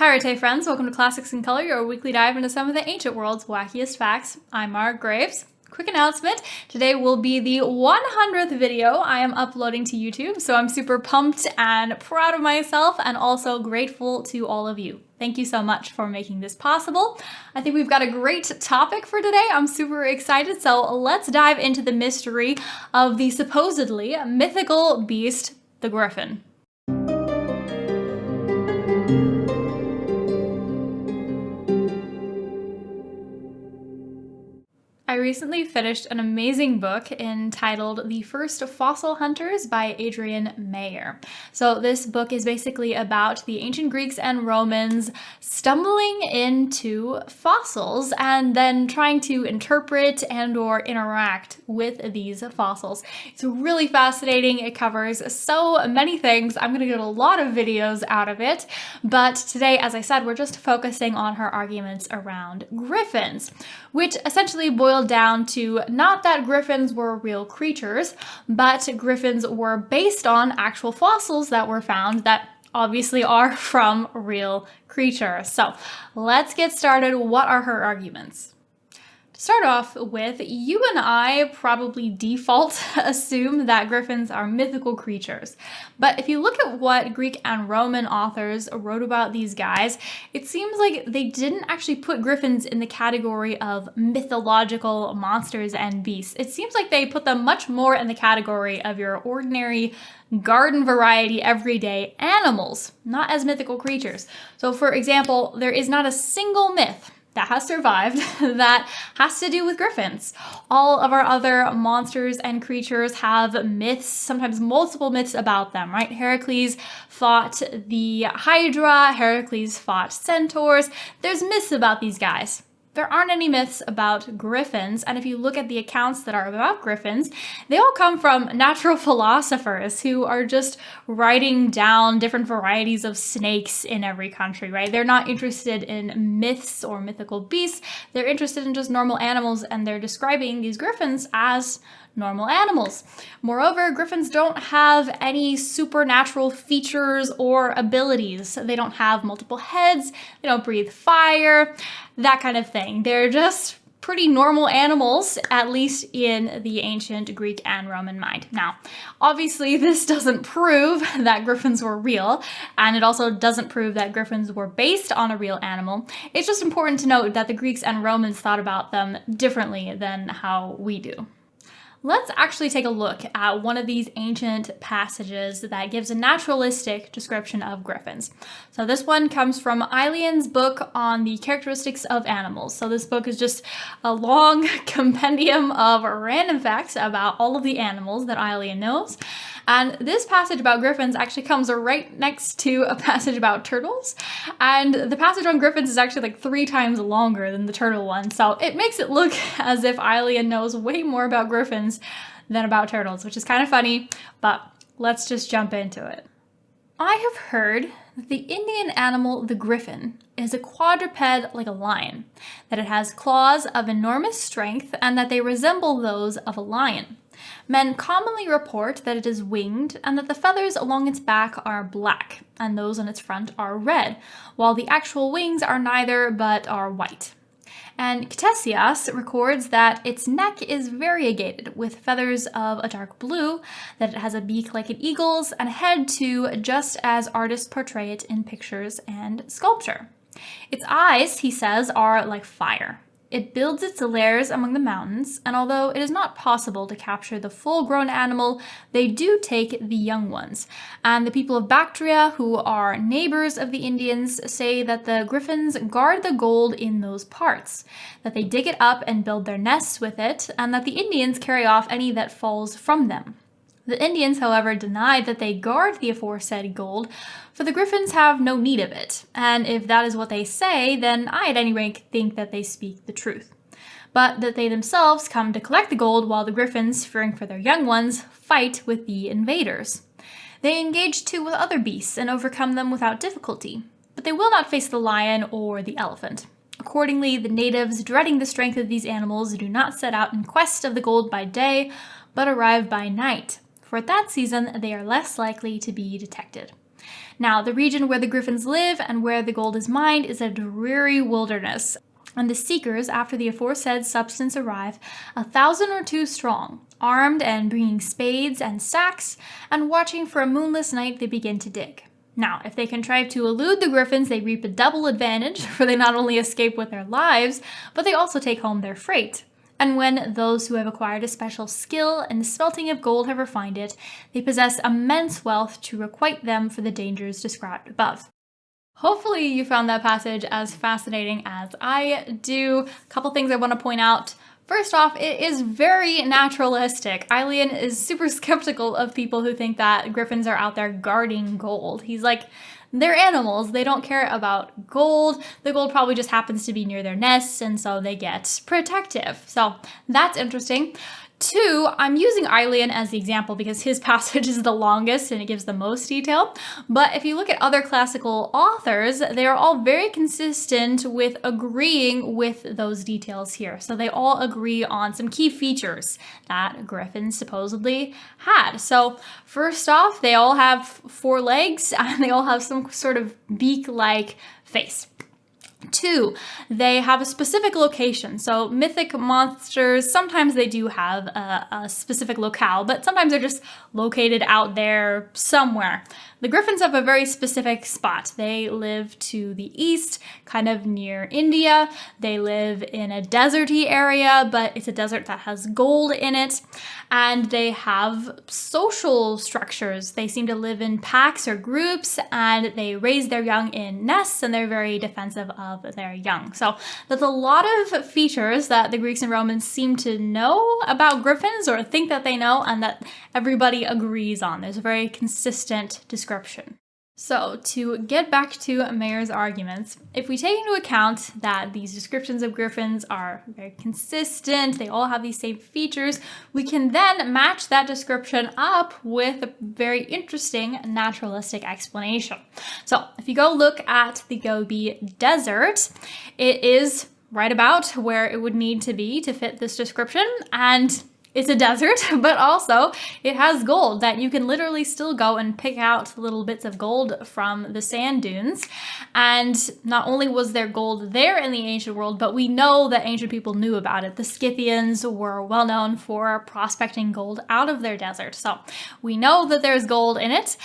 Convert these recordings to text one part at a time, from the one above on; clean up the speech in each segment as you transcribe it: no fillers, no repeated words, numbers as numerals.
Chαίrete, friends. Welcome to Classics in Color, your weekly dive into some of the ancient world's wackiest facts. I'm Mara Graves. Quick announcement, today will be the 100th video I am uploading to YouTube, so I'm super pumped and proud of myself and also grateful to all of you. Thank you so much for making this possible. I think we've got a great topic for today. I'm super excited, so let's dive into the mystery of the supposedly mythical beast, the Griffin. I recently finished an amazing book entitled The First Fossil Hunters by Adrian Mayer. So this book is basically about the ancient Greeks and Romans stumbling into fossils and then trying to interpret and or interact with these fossils. It's really fascinating. It covers so many things. I'm going to get a lot of videos out of it, but today, as I said, we're just focusing on her arguments around griffins, which essentially boil down to not that griffins were real creatures, but griffins were based on actual fossils that were found that obviously are from real creatures. So let's get started. What are her arguments? Start off with, you and I probably default assume that griffins are mythical creatures. But if you look at what Greek and Roman authors wrote about these guys, it seems like they didn't actually put griffins in the category of mythological monsters and beasts. It seems like they put them much more in the category of your ordinary garden variety everyday animals, not as mythical creatures. So for example, there is not a single myth that has survived that has to do with griffins. All of our other monsters and creatures have myths, sometimes multiple myths about them, right? Heracles fought the Hydra, Heracles fought centaurs. There's myths about these guys. There aren't any myths about griffins, and if you look at the accounts that are about griffins, they all come from natural philosophers who are just writing down different varieties of snakes in every country, right? They're not interested in myths or mythical beasts. They're interested in just normal animals, and they're describing these griffins as normal animals. Moreover, griffins don't have any supernatural features or abilities. They don't have multiple heads, they don't breathe fire, that kind of thing. They're just pretty normal animals, at least in the ancient Greek and Roman mind. Now, obviously, this doesn't prove that griffins were real, and it also doesn't prove that griffins were based on a real animal. It's just important to note that the Greeks and Romans thought about them differently than how we do. Let's actually take a look at one of these ancient passages that gives a naturalistic description of griffins. So this one comes from Aelian's book on the characteristics of animals. So this book is just a long compendium of random facts about all of the animals that Aelian knows. And this passage about griffins actually comes right next to a passage about turtles. And the passage on griffins is actually like 3 times longer than the turtle one. So it makes it look as if Aelian knows way more about griffins than about turtles, which is kind of funny, but let's just jump into it. I have heard that the Indian animal, the griffin, is a quadruped like a lion, that it has claws of enormous strength, and that they resemble those of a lion. Men commonly report that it is winged and that the feathers along its back are black and those on its front are red, while the actual wings are neither but are white. And Ctesias records that its neck is variegated with feathers of a dark blue, that it has a beak like an eagle's and a head too, just as artists portray it in pictures and sculpture. Its eyes, he says, are like fire. It builds its lairs among the mountains, and although it is not possible to capture the full-grown animal, they do take the young ones. And the people of Bactria, who are neighbors of the Indians, say that the griffins guard the gold in those parts, that they dig it up and build their nests with it, and that the Indians carry off any that falls from them. The Indians, however, denied that they guard the aforesaid gold, for the griffins have no need of it, and if that is what they say, then I at any rate think that they speak the truth. But that they themselves come to collect the gold while the griffins, fearing for their young ones, fight with the invaders. They engage too with other beasts and overcome them without difficulty, but they will not face the lion or the elephant. Accordingly, the natives, dreading the strength of these animals, do not set out in quest of the gold by day, but arrive by night, for at that season they are less likely to be detected. Now, the region where the griffins live and where the gold is mined is a dreary wilderness. And the seekers, after the aforesaid substance arrive, 1,000 or 2 strong, armed and bringing spades and sacks, and watching for a moonless night, they begin to dig. Now, if they contrive to elude the griffins, they reap a double advantage, for they not only escape with their lives, but they also take home their freight. And when those who have acquired a special skill in the smelting of gold have refined it, they possess immense wealth to requite them for the dangers described above. Hopefully you found that passage as fascinating as I do. A couple things I want to point out. First off, it is very naturalistic. Aelian is super skeptical of people who think that griffins are out there guarding gold. He's like, they're animals. They don't care about gold. The gold probably just happens to be near their nests, and so they get protective. So that's interesting. 2, I'm using Aelian as the example because his passage is the longest and it gives the most detail. But if you look at other classical authors, they are all very consistent with agreeing with those details here. So they all agree on some key features that griffins supposedly had. So first off, they all have 4 legs and they all have some sort of beak-like face. 2, they have a specific location. So mythic monsters, sometimes they do have a specific locale, but sometimes they're just located out there somewhere. The griffins have a very specific spot. They live to the east, kind of near India. They live in a deserty area, but it's a desert that has gold in it. And they have social structures. They seem to live in packs or groups, and they raise their young in nests, and they're very defensive of their young. So that's a lot of features that the Greeks and Romans seem to know about griffins, or think that they know, and that everybody agrees on. There's a very consistent description. So to get back to Mayer's arguments, if we take into account that these descriptions of griffins are very consistent, they all have these same features, we can then match that description up with a very interesting naturalistic explanation. So if you go look at the Gobi Desert, it is right about where it would need to be to fit this description, and it's a desert, but also it has gold that you can literally still go and pick out little bits of gold from the sand dunes. And not only was there gold there in the ancient world, but we know that ancient people knew about it. The Scythians were well known for prospecting gold out of their desert. So we know that there's gold in it.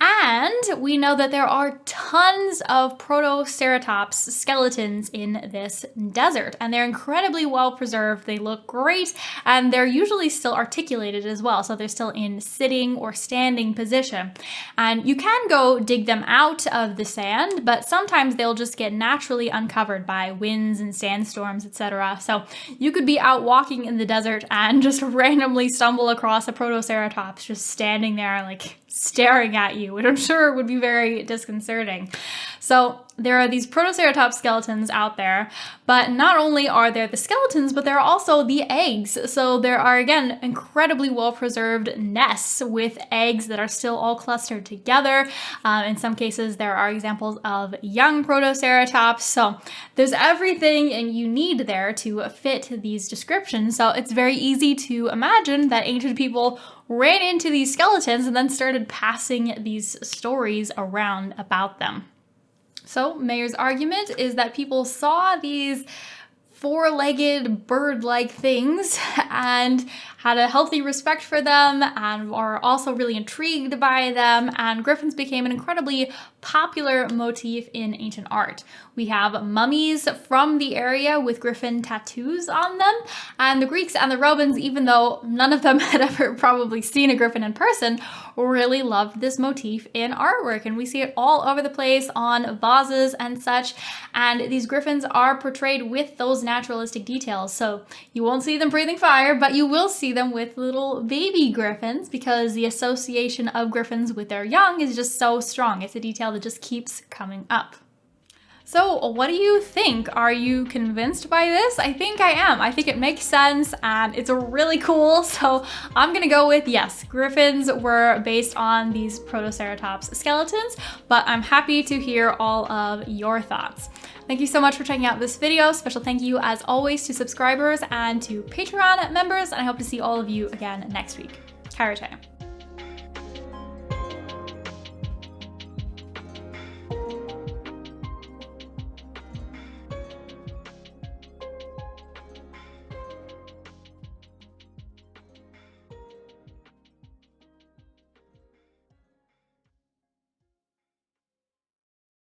And we know that there are tons of protoceratops skeletons in this desert, and they're incredibly well preserved. They look great, and they're usually still articulated as well, so they're still in sitting or standing position. And you can go dig them out of the sand, but sometimes they'll just get naturally uncovered by winds and sandstorms, etc. So you could be out walking in the desert and just randomly stumble across a protoceratops just standing there like staring at you, which I'm sure would be very disconcerting. So there are these protoceratops skeletons out there, but not only are there the skeletons, but there are also the eggs. So there are, again, incredibly well-preserved nests with eggs that are still all clustered together. In some cases, there are examples of young protoceratops. So there's everything you need there to fit these descriptions. So it's very easy to imagine that ancient people ran into these skeletons and then started passing these stories around about them. So Mayer's argument is that people saw these 4-legged bird-like things and had a healthy respect for them and are also really intrigued by them, and griffins became an incredibly popular motif in ancient art. We have mummies from the area with griffin tattoos on them, and the Greeks and the Romans, even though none of them had ever probably seen a griffin in person, really loved this motif in artwork, and we see it all over the place on vases and such, and these griffins are portrayed with those naturalistic details. So you won't see them breathing fire, but you will see them with little baby griffins because the association of griffins with their young is just so strong. It's a detail that just keeps coming up. So what do you think? Are you convinced by this? I think I am. I think it makes sense and it's really cool. So I'm gonna go with yes, griffins were based on these protoceratops skeletons, but I'm happy to hear all of your thoughts. Thank you so much for checking out this video. Special thank you as always to subscribers and to Patreon members, and I hope to see all of you again next week. Χαίρετε.